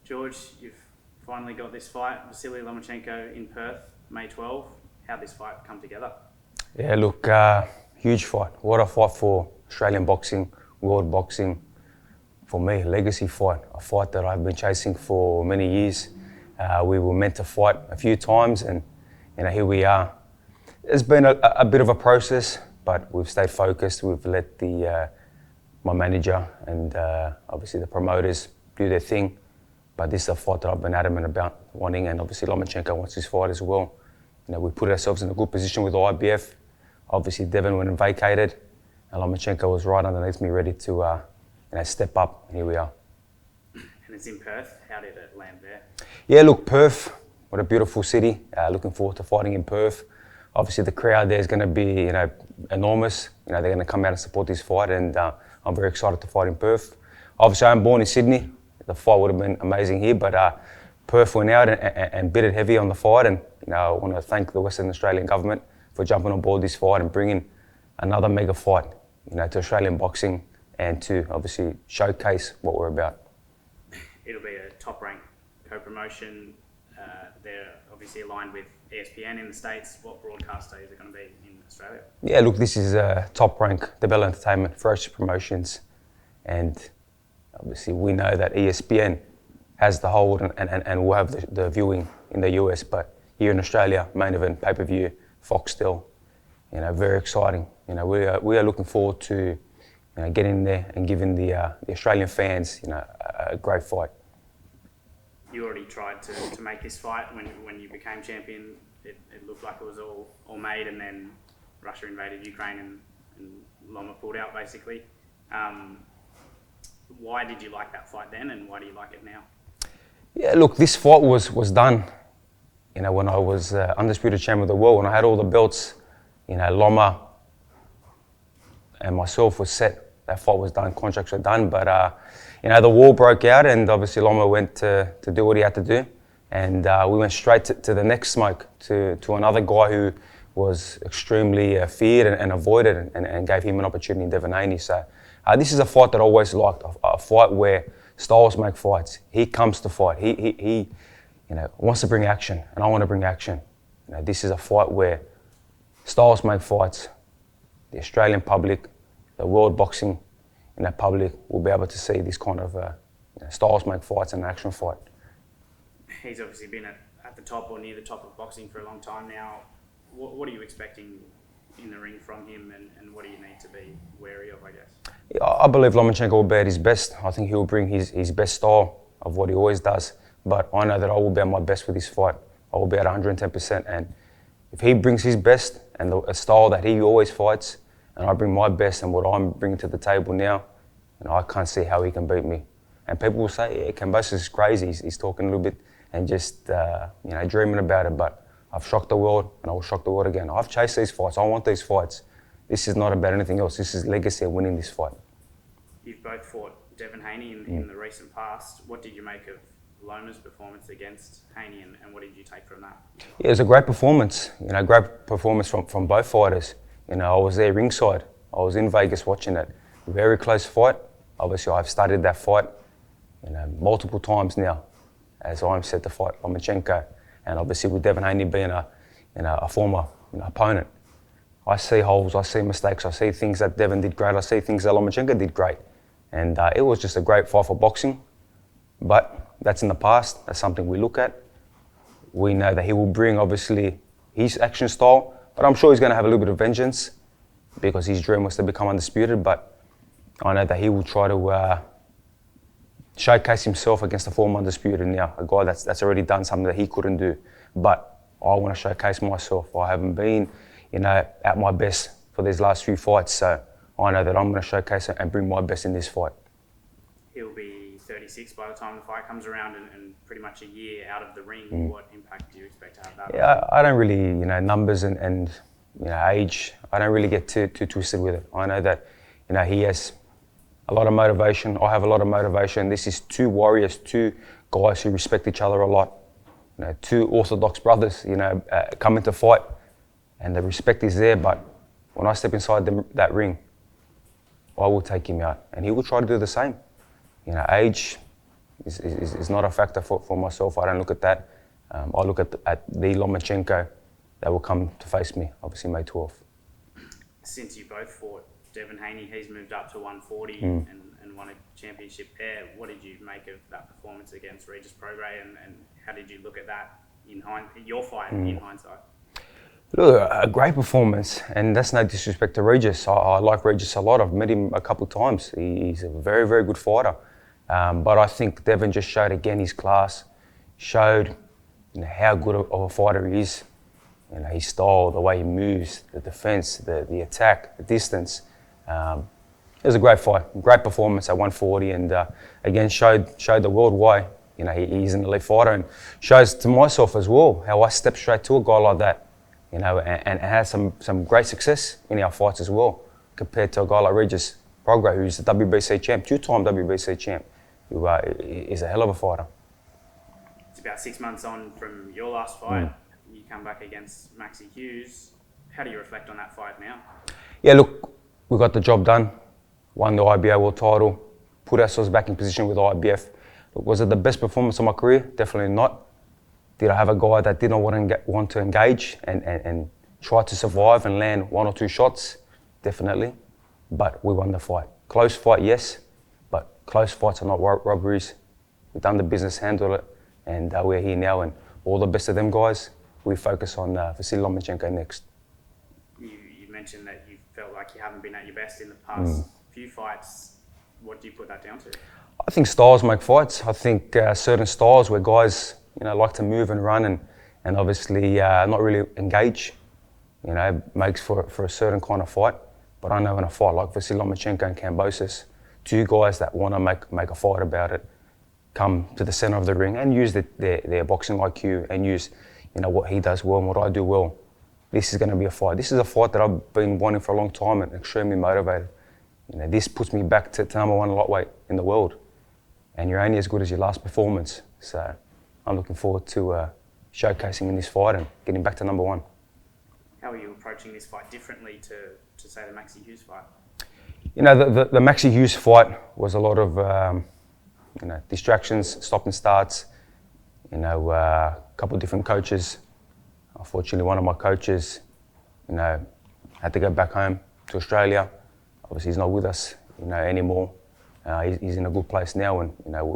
George, you've finally got this fight, Vasiliy Lomachenko in Perth, May 12. How'd this fight come together? Yeah, look, huge fight. What a fight for Australian boxing, world boxing. For me, legacy fight, a fight that I've been chasing for many years. We were meant to fight a few times, and here we are. It's been a bit of a process, but we've stayed focused. We've let my manager and obviously the promoters do their thing. But this is a fight that I've been adamant about wanting, and obviously Lomachenko wants this fight as well. We put ourselves in a good position with the IBF. Obviously Devon went and vacated, and Lomachenko was right underneath me, ready to step up, and here we are. And it's in Perth. How did it land there? Yeah, look, Perth, what a beautiful city. Looking forward to fighting in Perth. Obviously the crowd there is going to be, enormous. They're going to come out and support this fight, and I'm very excited to fight in Perth. Obviously I'm born in Sydney. The fight would have been amazing here, but Perth went out and bid it heavy on the fight, and I want to thank the Western Australian government for jumping on board this fight and bringing another mega fight, to Australian boxing, and to obviously showcase what we're about. It'll be a top-ranked co-promotion. They're obviously aligned with ESPN in the States. What broadcaster is it going to be in Australia? Yeah, look, this is a top-ranked Bell Entertainment, Ferocious Promotions, and obviously we know that ESPN has the hold and will have the viewing in the US, but here in Australia, main event, pay-per-view, Fox still, very exciting. We are looking forward to getting there and giving the Australian fans, a great fight. You already tried to make this fight when you became champion. It looked like it was all made, and then Russia invaded Ukraine and Loma pulled out basically. Why did you like that fight then, and why do you like it now? Yeah, look, this fight was done, when I was undisputed champion of the world, when I had all the belts. Loma and myself was set. That fight was done, contracts were done, but the war broke out, and obviously Loma went to do what he had to do, and we went straight to the next smoke, to another guy who was extremely feared and avoided, and gave him an opportunity in Devon Haney. So this is a fight that I always liked, a fight where styles make fights. He comes to fight. He wants to bring action, and I want to bring action. This is a fight where styles make fights. The Australian public, the world boxing, public will be able to see this kind of styles make fights and an action fight. He's obviously been at the top or near the top of boxing for a long time now. What are you expecting in the ring from him, and what do you need to be wary of, I guess? Yeah, I believe Lomachenko will be at his best. I think he'll bring his best style of what he always does. But I know that I will be at my best with this fight. I will be at 110%. And if he brings his best and a style that he always fights, and I bring my best and what I'm bringing to the table now, I can't see how he can beat me. And people will say, yeah, Kambosos is crazy. He's talking a little bit and just dreaming about it. But I've shocked the world, and I will shock the world again. I've chased these fights. I want these fights. This is not about anything else. This is legacy of winning this fight. You've both fought Devon Haney in the recent past. What did you make of Loma's performance against Haney, and what did you take from that? Yeah, it was a great performance. Great performance from both fighters. I was there ringside. I was in Vegas watching it. Very close fight. Obviously, I've studied that fight, multiple times now, as I'm set to fight Lomachenko. And obviously, with Devon Haney being a former opponent, I see holes, I see mistakes, I see things that Devon did great, I see things that Lomachenko did great. And it was just a great fight for boxing. But that's in the past. That's something we look at. We know that he will bring, obviously, his action style, but I'm sure he's going to have a little bit of vengeance because his dream was to become undisputed. But I know that he will try to showcase himself against a former undisputed now, a guy that's already done something that he couldn't do. But I want to showcase myself. I haven't been, at my best for these last few fights, so I know that I'm going to showcase it and bring my best in this fight. He'll be 36 by the time the fight comes around, and pretty much a year out of the ring. What impact do you expect to have that? Yeah, I don't really, numbers and age, I don't really get too twisted with it. I know that, he has a lot of motivation. I have a lot of motivation. This is two warriors, two guys who respect each other a lot. Two orthodox brothers, coming to fight, and the respect is there. But when I step inside that ring, I will take him out, and he will try to do the same. Age, is not a factor for myself. I don't look at that. I look at the Lomachenko that will come to face me, obviously May 12th. Since you both fought, Devin Haney, he's moved up to 140 and won a championship there. What did you make of that performance against Regis Prograis, and how did you look at that in your fight in hindsight? Look, a great performance, and that's no disrespect to Regis. I like Regis a lot. I've met him a couple of times. He's a very, very good fighter. But I think Devin just showed again his class, showed how good of a fighter he is. His style, the way he moves, the defense, the attack, the distance. It was a great fight, great performance at 140, and again showed the world why he's an elite fighter, and shows to myself as well how I step straight to a guy like that. And had some great success in our fights as well, compared to a guy like Regis Prograis, who's the WBC champ, two-time WBC champ, who is a hell of a fighter. It's about 6 months on from your last fight. You come back against Maxi Hughes. How do you reflect on that fight now? Yeah, look, we got the job done, won the IBO world title, put ourselves back in position with the IBF. Look, was it the best performance of my career? Definitely not. Did I have a guy that didn't want to engage and try to survive and land 1 or 2 shots? Definitely. But we won the fight. Close fight, yes, but close fights are not robberies. We've done the business, handled it, and we're here now, and all the best of them guys. We focus on Vasiliy Lomachenko next. You mentioned that you felt like you haven't been at your best in the past few fights. What do you put that down to? I think styles make fights. I think certain styles where guys like to move and run and obviously not really engage, makes for a certain kind of fight. But I know in a fight like Vasiliy Lomachenko and Kambosos, 2 guys that want to make a fight about it, come to the center of the ring and use their boxing IQ and use what he does well and what I do well. This is going to be a fight. This is a fight that I've been wanting for a long time and extremely motivated. This puts me back to #1 lightweight in the world, and you're only as good as your last performance. So I'm looking forward to showcasing in this fight and getting back to #1. How are you approaching this fight differently to say the Maxi Hughes fight? The Maxi Hughes fight was a lot of distractions, stop and starts. A couple of different coaches. Unfortunately, one of my coaches, had to go back home to Australia. Obviously, he's not with us, anymore. He's in a good place now, and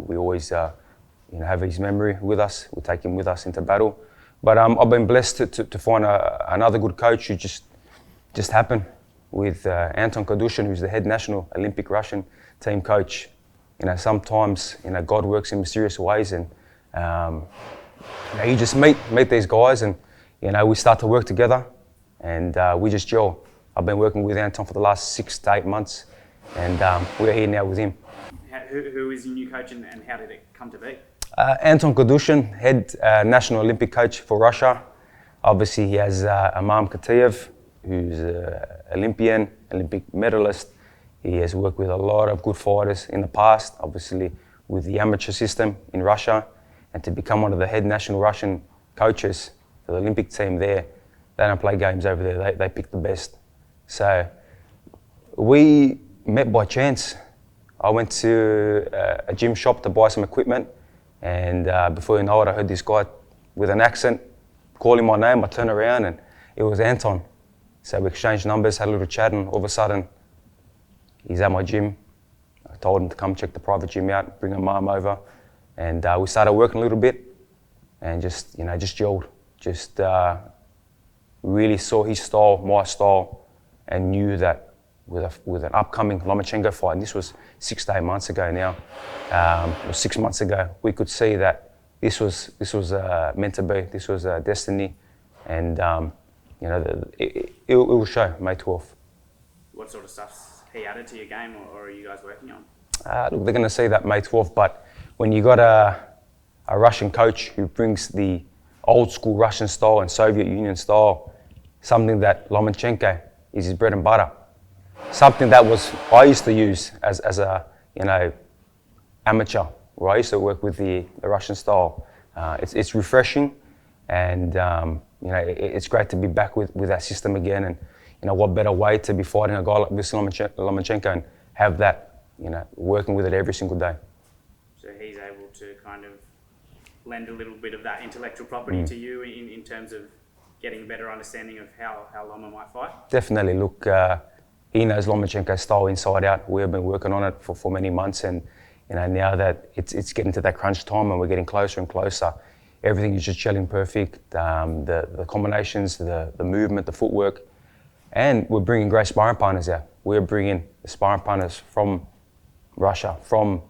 we always, have his memory with us. We take him with us into battle. But I've been blessed to find another good coach who just happened with Anton Kadushin, who's the head national Olympic Russian team coach. Sometimes God works in mysterious ways, and you just meet these guys, and we start to work together, and we just gel. I've been working with Anton for the last 6 to 8 months, and we're here now with him. Who is your new coach, and how did it come to be? Anton Kadushin, head national Olympic coach for Russia. Obviously, he has Imam Katayev, who's an Olympian, Olympic medalist. He has worked with a lot of good fighters in the past, obviously with the amateur system in Russia, and to become one of the head national Russian coaches for the Olympic team there. They don't play games over there, they pick the best. So we met by chance. I went to a gym shop to buy some equipment, and before you know it, I heard this guy with an accent calling my name. I turned around and it was Anton. So we exchanged numbers, had a little chat, and all of a sudden, he's at my gym. I told him to come check the private gym out, bring a mum over, and we started working a little bit, and just gelled. Just really saw his style, my style, and knew that with an upcoming Lomachenko fight, and this was 6 to 8 months ago now, or 6 months ago, we could see that this was meant to be. This was destiny, and it will show May 12th. What sort of stuff's he added to your game, or are you guys working on? Look, they're going to see that May 12th, but when you got a Russian coach who brings the old school Russian style and Soviet Union style, something that Lomachenko is his bread and butter, something that I used to use as a amateur, where I used to work with the Russian style. It's refreshing, and it's great to be back with that system again. And what better way to be fighting a guy like Vasiliy Lomachenko and have that, working with it every single day. So he's able lend a little bit of that intellectual property to you in terms of getting a better understanding of how Loma might fight? Definitely. Look, he knows Lomachenko's style inside out. We have been working on it for many months, and now that it's getting to that crunch time and we're getting closer and closer, everything is just gelling perfect. The combinations, the movement, the footwork, and we're bringing great sparring partners out. We're bringing the sparring partners from Russia, from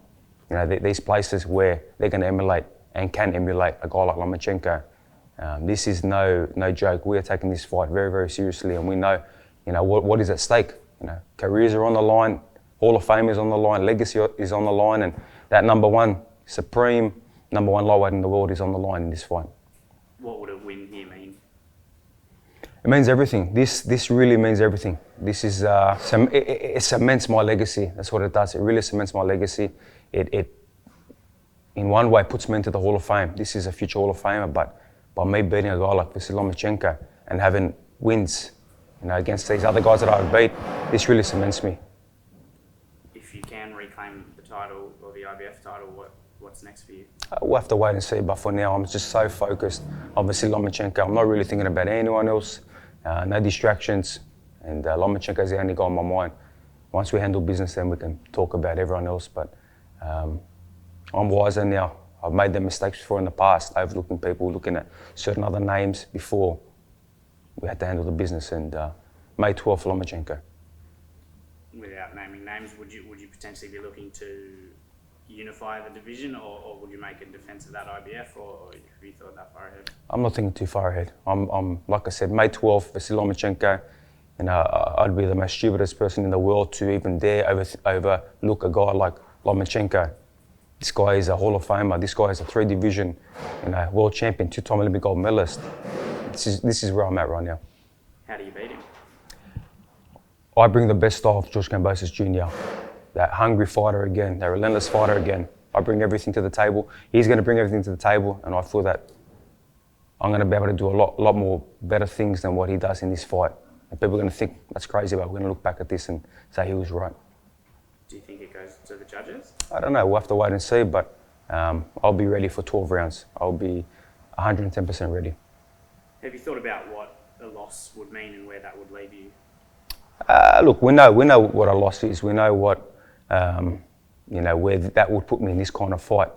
these places where they're going to emulate and can emulate a guy like Lomachenko. This is no joke. We are taking this fight very, very seriously, and we know, what is at stake. Careers are on the line, Hall of Fame is on the line, legacy is on the line, and that number one lightweight in the world is on the line in this fight. What would a win here mean? It means everything. This really means everything. This is it cements my legacy. That's what it does. It really cements my legacy. It in one way puts me into the Hall of Fame. This is a future Hall of Famer, but by me beating a guy like Vasiliy Lomachenko and having wins, against these other guys that I've beat, this really cements me. If you can reclaim the title or the IBF title, what's next for you? We'll have to wait and see, but for now I'm just so focused on Vasiliy Lomachenko. I'm not really thinking about anyone else, no distractions, and Lomachenko is the only guy on my mind. Once we handle business, then we can talk about everyone else, but I'm wiser now. I've made them mistakes before in the past, overlooking people, looking at certain other names before we had to handle the business, and May 12th, Lomachenko. Without naming names, would you potentially be looking to unify the division, or would you make a defence of that IBF, or have you thought that far ahead? I'm not thinking too far ahead. I'm like I said, May 12th, Vasiliy Lomachenko, I'd be the most stupidest person in the world to even dare overlook a guy like Lomachenko. This guy is a Hall of Famer. This guy is a 3-division, world champion, 2-time Olympic gold medalist. This is where I'm at right now. How do you beat him? I bring the best style of George Kambosos Jr. That hungry fighter again, that relentless fighter again. I bring everything to the table. He's going to bring everything to the table, and I feel that I'm going to be able to do a lot more better things than what he does in this fight. And people are going to think that's crazy, but we're going to look back at this and say he was right. Do you think it goes to the judges? I don't know. We'll have to wait and see, but I'll be ready for 12 rounds. I'll be 110% ready. Have you thought about what a loss would mean and where that would leave you? Look, we know what a loss is. We know what, where that would put me in this kind of fight.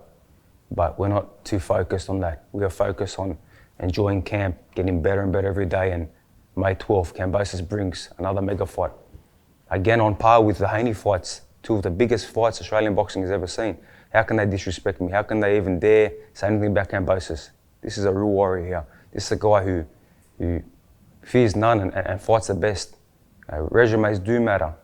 But we're not too focused on that. We are focused on enjoying camp, getting better and better every day. And May 12th, Kambosos brings another mega fight. Again, on par with the Haney fights, 2 of the biggest fights Australian boxing has ever seen. How can they disrespect me? How can they even dare say anything about Kambosos? This is a real warrior here. This is a guy who fears none and fights the best. Resumes do matter.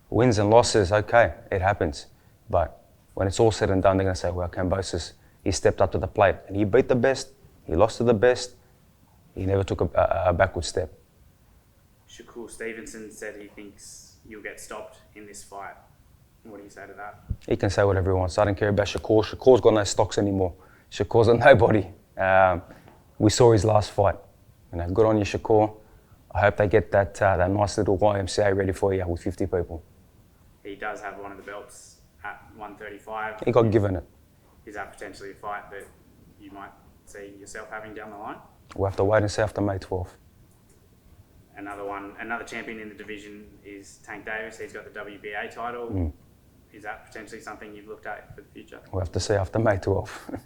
Wins and losses, okay, it happens. But when it's all said and done, they're going to say, well, Kambosos, he stepped up to the plate and he beat the best. He lost to the best. He never took a backward step. Shakur Stevenson said he thinks you'll get stopped in this fight. What do you say to that? He can say whatever he wants. I don't care about Shakur. Shakur's got no stocks anymore. Shakur's a nobody. We saw his last fight. Good on you, Shakur. I hope they get that nice little YMCA ready for you with 50 people. He does have one of the belts at 135. He got given it. Is that potentially a fight that you might see yourself having down the line? We'll have to wait and see after May 12th. Another champion in the division is Tank Davis. He's got the WBA title. Is that potentially something you've looked at for the future? We'll have to see after May 12th.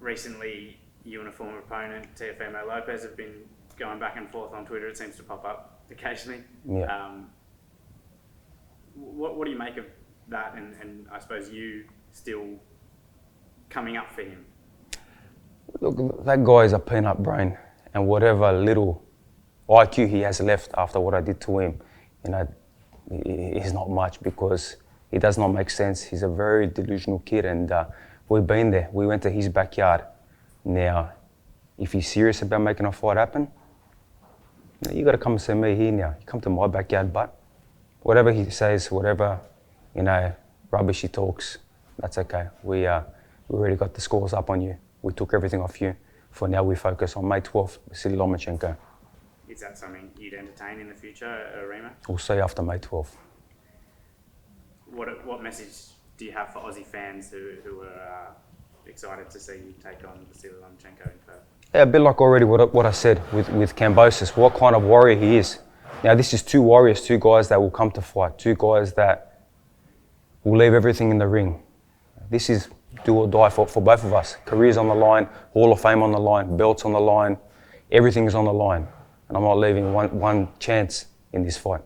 Recently, you and a former opponent, Teofimo Lopez, have been going back and forth on Twitter. It seems to pop up occasionally. Yeah. What do you make of that, and I suppose you still coming up for him? Look, that guy is a peanut brain, and whatever little IQ he has left after what I did to him, is not much, because it does not make sense. He's a very delusional kid, and we've been there. We went to his backyard. Now, if he's serious about making a fight happen, you got to come and see me here now. You come to my backyard, but whatever he says, whatever, rubbish he talks, that's okay. We already got the scores up on you. We took everything off you. For now, we focus on May 12th, Vasiliy Lomachenko. Is that something you'd entertain in the future, a rematch? We'll see after May 12th. What message do you have for Aussie fans who are excited to see you take on Vasiliy Lomachenko in Perth. Yeah, a bit like already what I said with Kambosos, what kind of warrior he is. Now this is two warriors, two guys that will come to fight, two guys that will leave everything in the ring. This is do or die for both of us. Careers on the line, Hall of Fame on the line, belts on the line, everything is on the line. And I'm not leaving one chance in this fight.